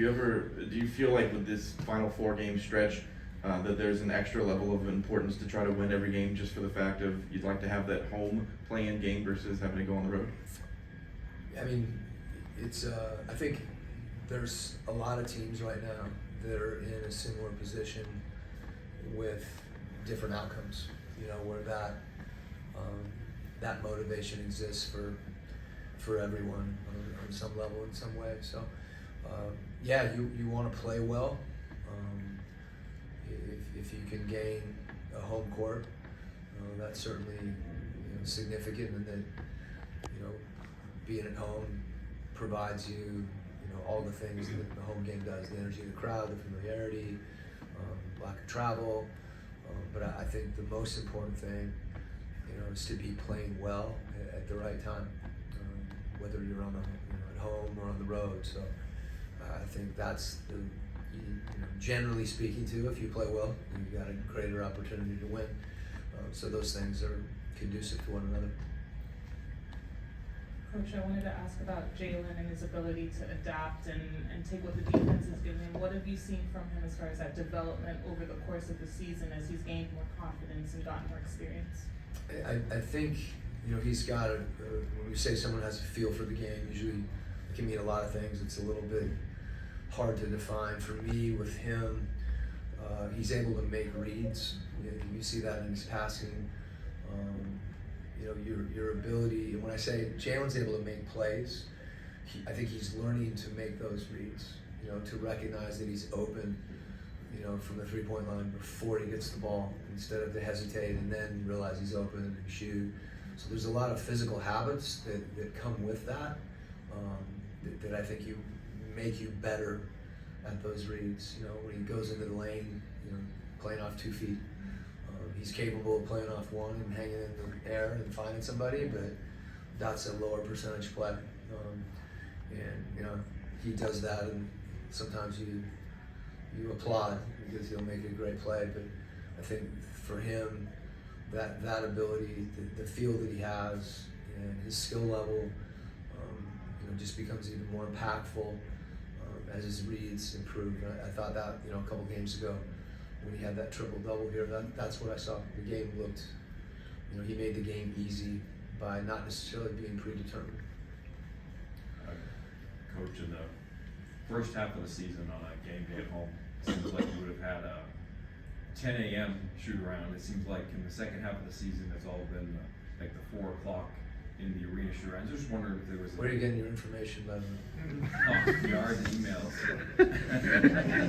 Do you feel like with this final 4-game stretch that there's an extra level of importance to try to win every game just for the fact of you'd like to have that home play-in game versus having to go on the road? I mean, it's I think there's a lot of teams right now that are in a similar position with different outcomes, where that motivation exists for everyone on some level in some way. So yeah, you want to play well. If you can gain a home court, that's certainly significant, and that being at home provides you all the things that the home game does: the energy of the crowd, the familiarity, lack of travel. But I think the most important thing is to be playing well at the right time, whether you're on at home or on the road. So I think that's generally speaking too, if you play well, you've got a greater opportunity to win. So those things are conducive to one another. Coach, I wanted to ask about Jalen and his ability to adapt and take what the defense is giving him. What have you seen from him as far as that development over the course of the season as he's gained more confidence and gotten more experience? I think he's got when we say someone has a feel for the game, usually it can mean a lot of things. It's a little bit hard to define. For me, with him, he's able to make reads. You see that in his passing. Your ability, and when I say Jalen's able to make plays, I think he's learning to make those reads, to recognize that he's open, from the three-point line before he gets the ball, instead of to hesitate and then realize he's open and shoot. So there's a lot of physical habits that come with that, that I think make you better at those reads. When he goes into the lane, playing off 2 feet. He's capable of playing off one and hanging in the air and finding somebody, but that's a lower percentage play. And he does that, and sometimes you applaud because he'll make a great play. But I think for him, that ability, the feel that he has, and his skill level, just becomes even more impactful as his reads improve. I thought that a couple games ago, when he had that triple-double here, that's what I saw. The game looked, he made the game easy by not necessarily being predetermined. Coach, in the first half of the season on a game day at home, it seems like you would have had a 10 a.m. shoot-around. It seems like in the second half of the season, it's all been like the 4 o'clock in the arena shoot-arounds. I was just wondering if there was... Where are you getting your information, by the way? Oh, yards and emails.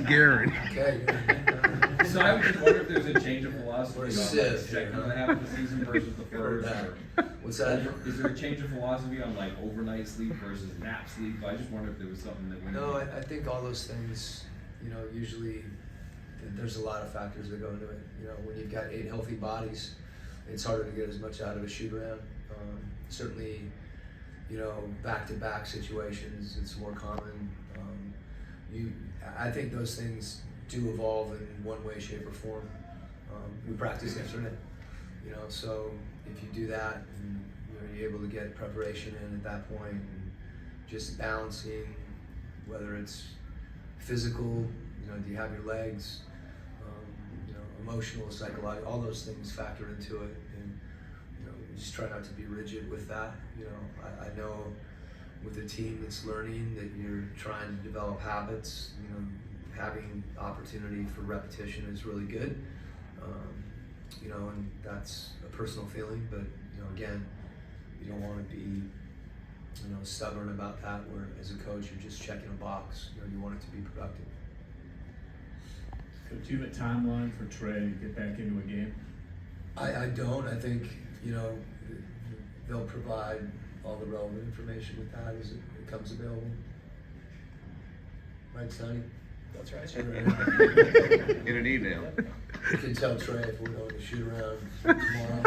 Garrett. Okay. So I was just wondering if there's a change of philosophy on Or like Sith, second half of the season versus the first. What's that? Is there a change of philosophy on like overnight sleep versus nap sleep? I just wonder if there was something that went. No, I think all those things, usually there's a lot of factors that go into it. When you've got 8 healthy bodies, it's harder to get as much out of a shoot around. Certainly, back-to-back situations, it's more common. I think those things do evolve in one way, shape, or form. We practiced yesterday, so if you do that, and, you're able to get preparation in at that point, and just balancing, whether it's physical, do you have your legs, emotional, psychological, all those things factor into it, and you just try not to be rigid with that. I know with a team that's learning that you're trying to develop habits, having opportunity for repetition is really good, and that's a personal feeling, but again, you don't want to be stubborn about that, where as a coach you're just checking a box. You want it to be productive. Could you have a timeline for Trey to get back into a game? I don't. I think they'll provide all the relevant information with that as it becomes available. Right, Sonny? That's right. In an email. You can tell Trey if we're going to shoot around tomorrow.